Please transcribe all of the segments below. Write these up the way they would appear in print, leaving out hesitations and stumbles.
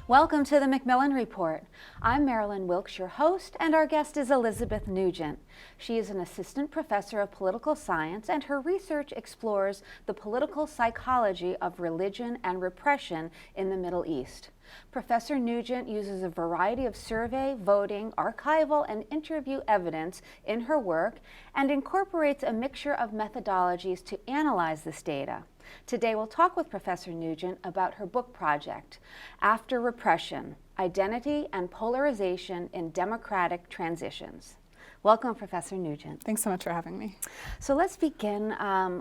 Welcome to the Macmillan Report. I'm Marilyn Wilkes, your host, and our guest is Elizabeth Nugent. She is an assistant professor of political science, and her research explores the political psychology of religion and repression in the Middle East. Professor Nugent uses a variety of survey, voting, archival, and interview evidence in her work and incorporates a mixture of methodologies to analyze this data. Today we'll talk with Professor Nugent about her book project, After Repression, Identity and Polarization in Democratic Transitions. Welcome, Professor Nugent. Thanks so much for having me. So let's begin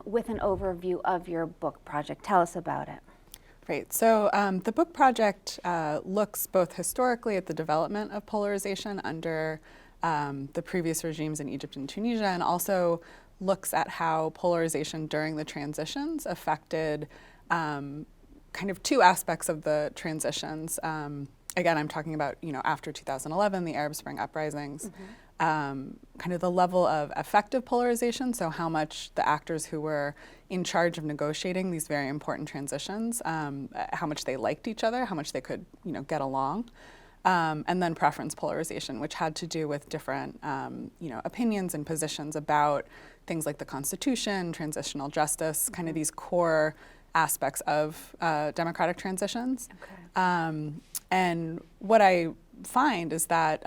with an overview of your book project. Tell us about it. Great. So the book project looks both historically at the development of polarization under the previous regimes in Egypt and Tunisia, and also looks at how polarization during the transitions affected kind of two aspects of the transitions. Again, I'm talking about, after 2011, the Arab Spring uprisings, kind of the level of effective polarization, so how much the actors who were in charge of negotiating these very important transitions, how much they liked each other, how much they could, get along. And then preference polarization, which had to do with different, opinions and positions about things like the Constitution, transitional justice, kind of these core aspects of democratic transitions. Okay. And what I find is that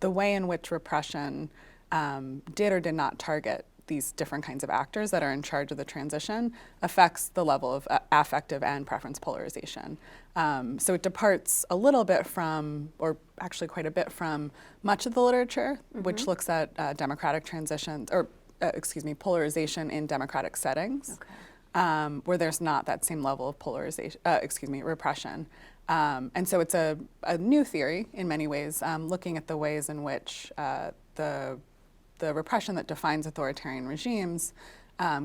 the way in which repression did or did not target these different kinds of actors that are in charge of the transition affects the level of affective and preference polarization. So it departs a little bit from, or actually quite a bit from, much of the literature, which looks at democratic transitions, or polarization in democratic settings, where there's not that same level of polarization, repression. And so it's a new theory in many ways, looking at the ways in which the repression that defines authoritarian regimes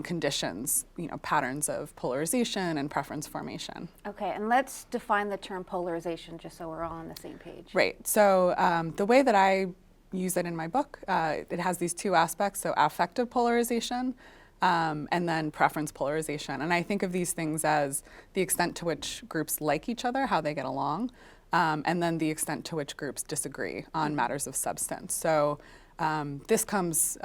conditions, patterns of polarization and preference formation. Okay, and let's define the term polarization just so we're all on the same page. Right. So the way that I use it in my book, it has these two aspects, so affective polarization and then preference polarization. And I think of these things as the extent to which groups like each other, how they get along, and then the extent to which groups disagree on matters of substance. So this comes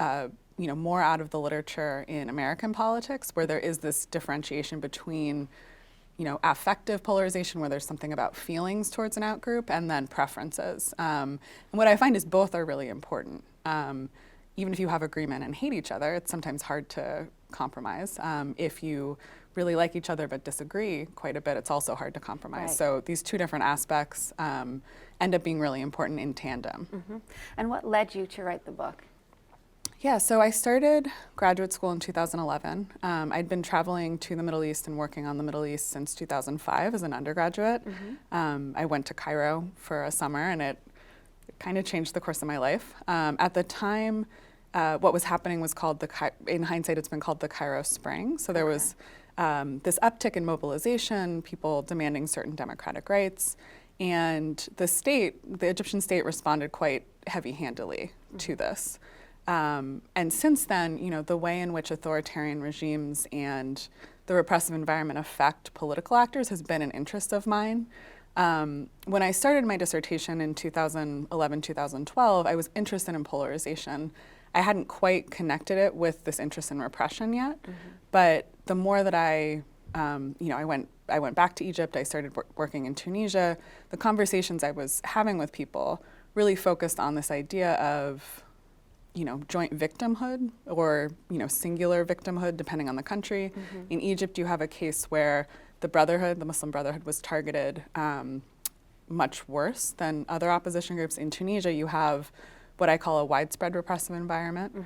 more out of the literature in American politics, where there is this differentiation between affective polarization, where there's something about feelings towards an outgroup, and then preferences. And what I find is both are really important. Even if you have agreement and hate each other, it's sometimes hard to compromise. If you really like each other but disagree quite a bit, it's also hard to compromise. Right. So these two different aspects end up being really important in tandem. And what led you to write the book? Yeah, so I started graduate school in 2011. I'd been traveling to the Middle East and working on the Middle East since 2005 as an undergraduate. I went to Cairo for a summer, and it kind of changed the course of my life. At the time, what was happening was called in hindsight, it's been called the Cairo Spring. So there was this uptick in mobilization, people demanding certain democratic rights, and the Egyptian state responded quite heavy-handedly to this. And since then, the way in which authoritarian regimes and the repressive environment affect political actors has been an interest of mine. When I started my dissertation in 2011, 2012, I was interested in polarization. I hadn't quite connected it with this interest in repression yet, but the more that I went back to Egypt, I started working in Tunisia, the conversations I was having with people really focused on this idea of joint victimhood or, singular victimhood, depending on the country. In Egypt, you have a case where the Muslim Brotherhood, was targeted much worse than other opposition groups. In Tunisia, you have what I call a widespread repressive environment.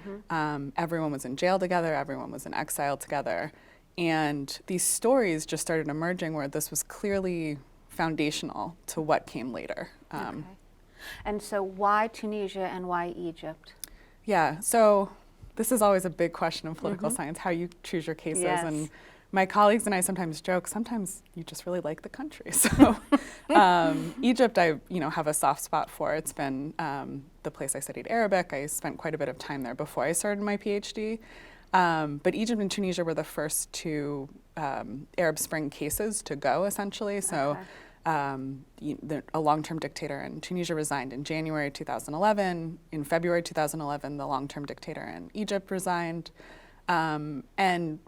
Everyone was in jail together, everyone was in exile together. And these stories just started emerging where this was clearly foundational to what came later. Okay. And so why Tunisia and why Egypt? Yeah, so this is always a big question in political science, how you choose your cases. Yes. And my colleagues and I sometimes joke, sometimes you just really like the country. So Egypt, I have a soft spot for. It's been the place I studied Arabic. I spent quite a bit of time there before I started my PhD. But Egypt and Tunisia were the first two Arab Spring cases to go, essentially. So A long-term dictator in Tunisia resigned in January 2011. In February 2011, the long-term dictator in Egypt resigned. And in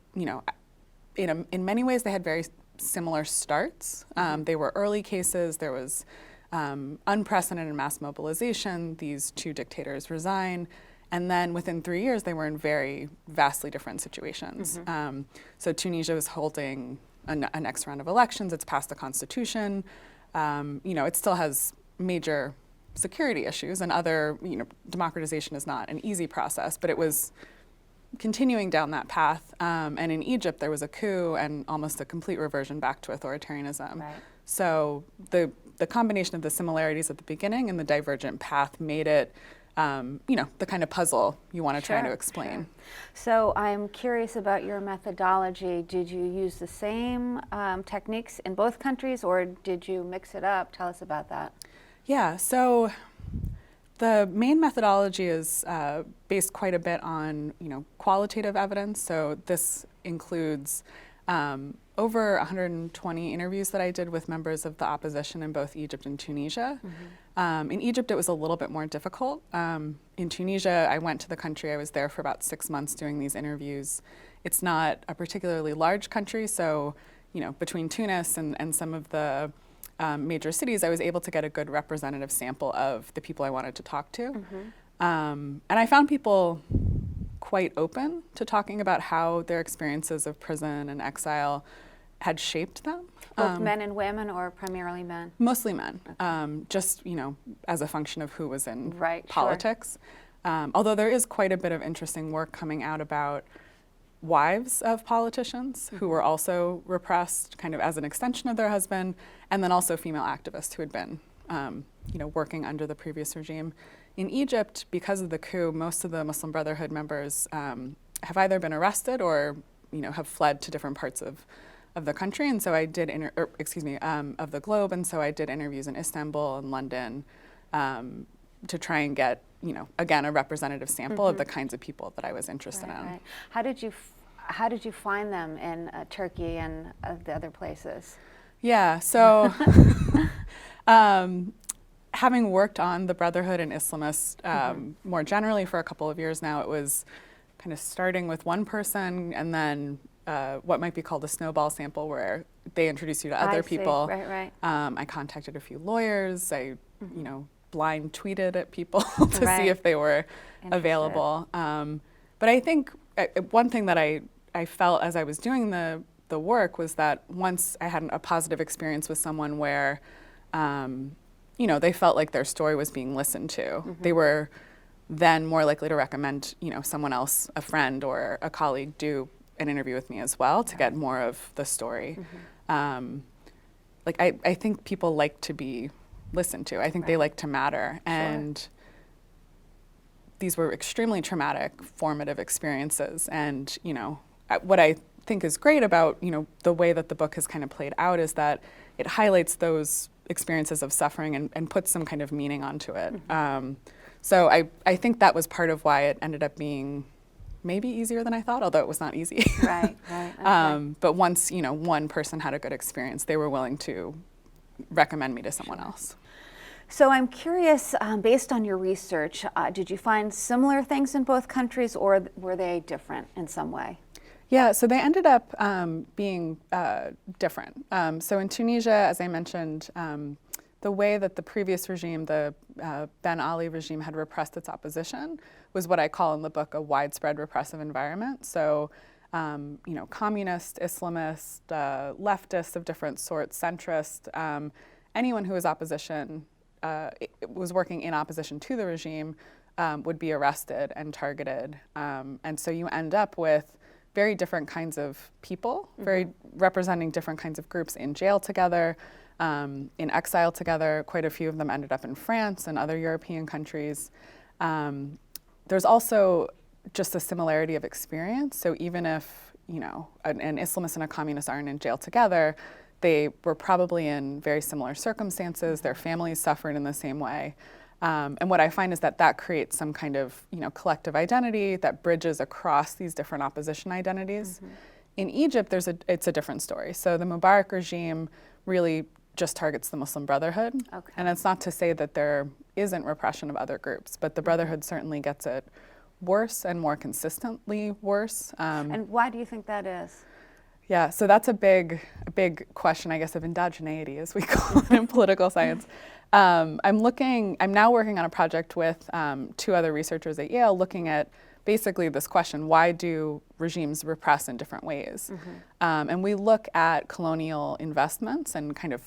many ways, they had very similar starts. They were early cases. There was unprecedented mass mobilization. These two dictators resign. And then within 3 years, they were in very vastly different situations. So Tunisia was holding a next round of elections. It's passed the constitution. It still has major security issues, and democratization is not an easy process, but it was continuing down that path. And in Egypt, there was a coup and almost a complete reversion back to authoritarianism. Right. So the combination of the similarities at the beginning and the divergent path made it the kind of puzzle you want to try to explain. Sure. So I'm curious about your methodology. Did you use the same techniques in both countries, or did you mix it up? Tell us about that. Yeah, so the main methodology is based quite a bit on qualitative evidence. So this includes over 120 interviews that I did with members of the opposition in both Egypt and Tunisia. In Egypt, it was a little bit more difficult. In Tunisia, I went to the country. I was there for about 6 months doing these interviews. It's not a particularly large country, so between Tunis and some of the major cities, I was able to get a good representative sample of the people I wanted to talk to. And I found people quite open to talking about how their experiences of prison and exile had shaped them. Both men and women, or primarily men? Mostly men, just as a function of who was in politics. Sure. Although there is quite a bit of interesting work coming out about wives of politicians who were also repressed kind of as an extension of their husband, and then also female activists who had been working under the previous regime. In Egypt, because of the coup, most of the Muslim Brotherhood members have either been arrested or have fled to different parts of the country, and so I did of the globe, and so I did interviews in Istanbul and London to try and get again a representative sample of the kinds of people that I was interested in. Right. How did you find them in Turkey and the other places? Yeah, so having worked on the Brotherhood and Islamists more generally for a couple of years now, it was kind of starting with one person and then what might be called a snowball sample, where they introduce you to other people. Right. I contacted a few lawyers. I, blind tweeted at people to see if they were available. But I think one thing that I felt as I was doing the work was that once I had a positive experience with someone where, they felt like their story was being listened to, they were then more likely to recommend, someone else, a friend or a colleague, do an interview with me as well to get more of the story. I think people like to be listened to. I think they like to matter. And these were extremely traumatic, formative experiences. And, what I think is great about, the way that the book has kind of played out is that it highlights those experiences of suffering and puts some kind of meaning onto it. So I think that was part of why it ended up being maybe easier than I thought, although it was not easy. Right. Okay. But once, one person had a good experience, they were willing to recommend me to someone else. So I'm curious, based on your research, did you find similar things in both countries, or were they different in some way? Yeah, so they ended up being different. So in Tunisia, as I mentioned, the way that the previous regime, the Ben Ali regime, had repressed its opposition was what I call in the book a widespread repressive environment. So, communist, Islamist, leftists of different sorts, centrist, anyone who was was working in opposition to the regime would be arrested and targeted. And so you end up with very different kinds of people, very representing different kinds of groups in jail together, in exile together. Quite a few of them ended up in France and other European countries. There's also just a similarity of experience. So even if, an Islamist and a communist aren't in jail together, they were probably in very similar circumstances. Their families suffered in the same way. And what I find is that creates some kind of, collective identity that bridges across these different opposition identities. In Egypt, it's a different story. So the Mubarak regime really just targets the Muslim Brotherhood. Okay. And it's not to say that there isn't repression of other groups, but the Brotherhood certainly gets it worse and more consistently worse. And why do you think that is? Yeah, so that's a big question, I guess, of endogeneity, as we call it in political science. I'm now working on a project with 2 other researchers at Yale looking at basically this question: why do regimes repress in different ways? And we look at colonial investments and kind of,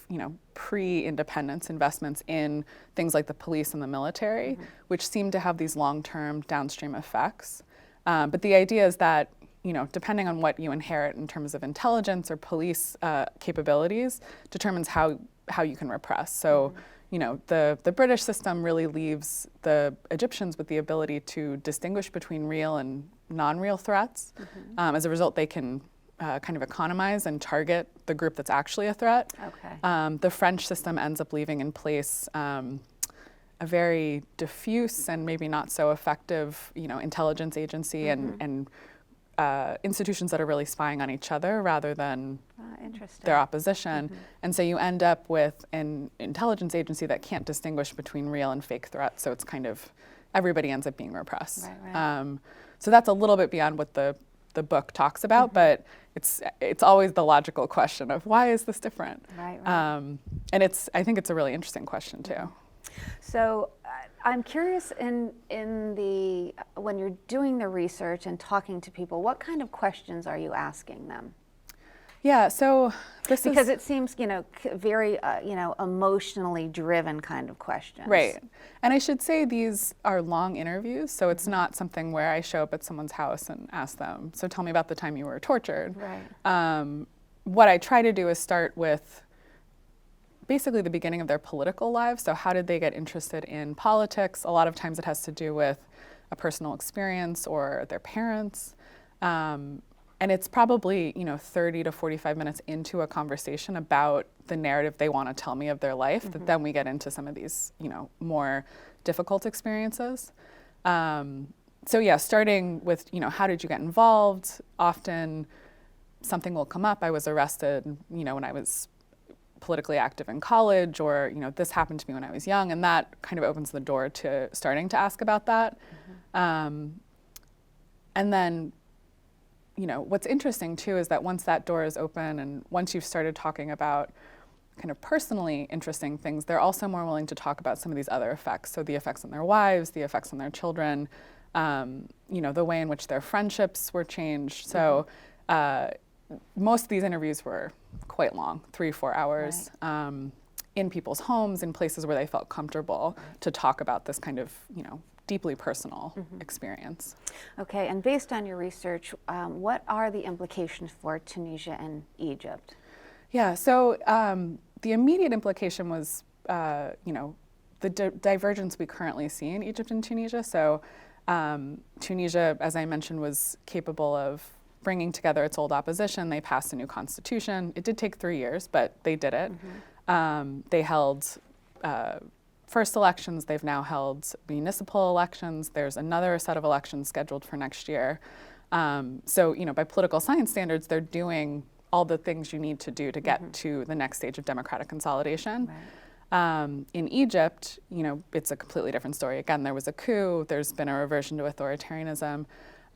pre-independence investments in things like the police and the military, which seem to have these long-term downstream effects. But the idea is that, depending on what you inherit in terms of intelligence or police capabilities, determines how you can repress. So, the British system really leaves the Egyptians with the ability to distinguish between real and non-real threats. As a result, they can kind of economize and target the group that's actually a threat. Okay. The French system ends up leaving in place a very diffuse and maybe not so effective, intelligence agency and institutions that are really spying on each other rather than their opposition. And so you end up with an intelligence agency that can't distinguish between real and fake threats. So it's kind of, everybody ends up being repressed. Right. So that's a little bit beyond what the book talks about, but it's always the logical question of why is this different? Right. And I think it's a really interesting question too. So I'm curious, when you're doing the research and talking to people, what kind of questions are you asking them? Yeah, so because it seems, very, emotionally driven kind of questions. Right. And I should say these are long interviews, so it's not something where I show up at someone's house and ask them, so tell me about the time you were tortured. Right. What I try to do is start with basically the beginning of their political lives. So how did they get interested in politics? A lot of times it has to do with a personal experience or their parents. And it's probably, 30 to 45 minutes into a conversation about the narrative they want to tell me of their life that then we get into some of these, more difficult experiences. So yeah, starting with, how did you get involved? Often something will come up. I was arrested, when I was politically active in college, or this happened to me when I was young, and that kind of opens the door to starting to ask about that. And then, what's interesting too is that once that door is open and once you've started talking about kind of personally interesting things, they're also more willing to talk about some of these other effects. So the effects on their wives, the effects on their children, the way in which their friendships were changed. So most of these interviews were quite long, 3-4 hours, in people's homes, in places where they felt comfortable to talk about this kind of, deeply personal experience. Okay, and based on your research, what are the implications for Tunisia and Egypt? Yeah, so the immediate implication was, the divergence we currently see in Egypt and Tunisia. So Tunisia, as I mentioned, was capable of bringing together its old opposition. They passed a new constitution. It did take 3 years, but they did it. They held first elections. They've now held municipal elections. There's another set of elections scheduled for next year. So, by political science standards, they're doing all the things you need to do to get to the next stage of democratic consolidation. In Egypt, it's a completely different story. Again, there was a coup. There's been a reversion to authoritarianism.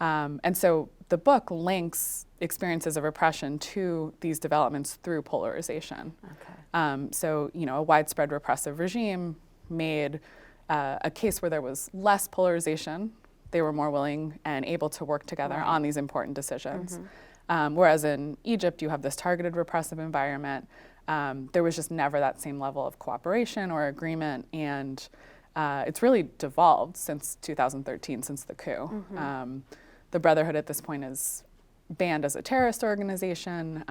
And so the book links experiences of repression to these developments through polarization. So, a widespread repressive regime made a case where there was less polarization. They were more willing and able to work together on these important decisions. Whereas in Egypt, you have this targeted repressive environment. There was just never that same level of cooperation or agreement, and it's really devolved since 2013, since the coup. The Brotherhood at this point is banned as a terrorist organization.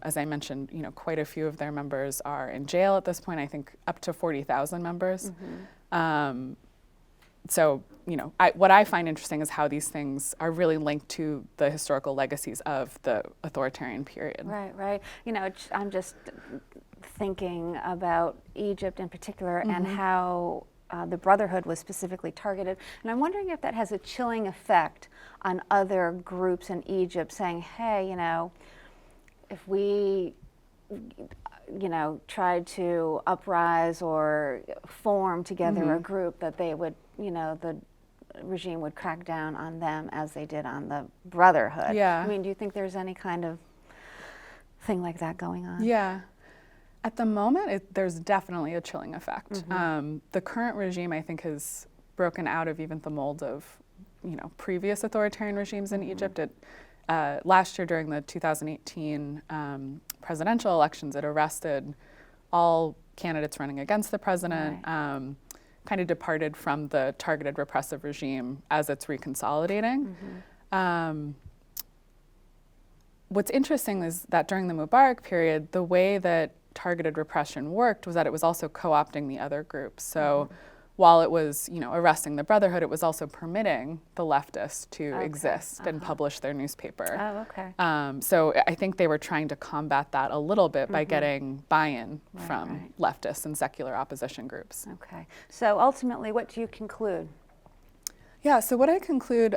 As I mentioned, quite a few of their members are in jail at this point. I think up to 40,000 members. So, what I find interesting is how these things are really linked to the historical legacies of the authoritarian period. Right. I'm just thinking about Egypt in particular and how the Brotherhood was specifically targeted. And I'm wondering if that has a chilling effect on other groups in Egypt saying, hey, if we tried to uprise or form together a group, that they would, the regime would crack down on them as they did on the Brotherhood. Yeah. I mean, do you think there's any kind of thing like that going on? Yeah. At the moment, there's definitely a chilling effect. The current regime, I think, has broken out of even the mold of, previous authoritarian regimes in Egypt. Last year, during the 2018 presidential elections, it arrested all candidates running against the president, kind of departed from the targeted repressive regime as it's reconsolidating. What's interesting is that during the Mubarak period, the way that targeted repression worked was that it was also co-opting the other groups. So while it was, arresting the Brotherhood, it was also permitting the leftists to exist and publish their newspaper. Oh, okay. So I think they were trying to combat that a little bit by getting buy-in from leftists and secular opposition groups. Okay. So ultimately, what do you conclude? Yeah, so what I conclude,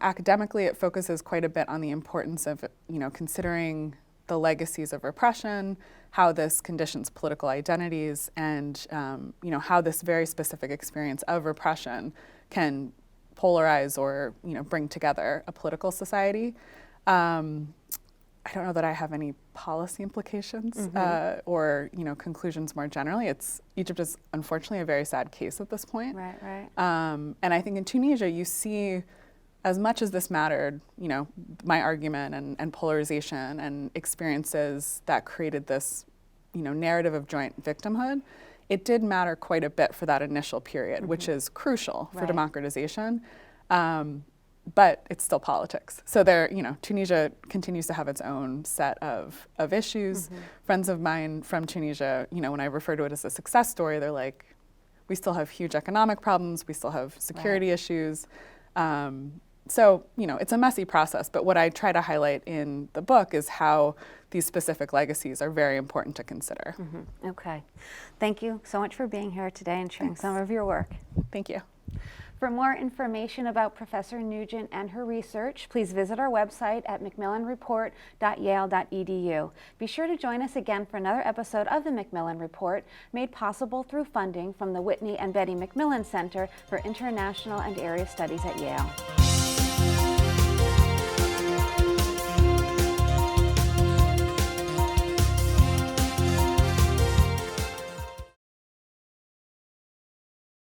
academically, it focuses quite a bit on the importance of, considering the legacies of repression, how this conditions political identities, and how this very specific experience of repression can polarize or bring together a political society. I don't know that I have any policy implications or conclusions more generally. Egypt is unfortunately a very sad case at this point. Right. And I think in Tunisia you see, as much as this mattered, my argument and polarization and experiences that created this, narrative of joint victimhood, it did matter quite a bit for that initial period, which is crucial for democratization. But it's still politics. So Tunisia continues to have its own set of issues. Friends of mine from Tunisia, when I refer to it as a success story, they're like, we still have huge economic problems, we still have security issues. So, it's a messy process, but what I try to highlight in the book is how these specific legacies are very important to consider. Okay. Thank you so much for being here today and sharing some of your work. Thank you. For more information about Professor Nugent and her research, please visit our website at macmillanreport.yale.edu. Be sure to join us again for another episode of the Macmillan Report, made possible through funding from the Whitney and Betty Macmillan Center for International and Area Studies at Yale.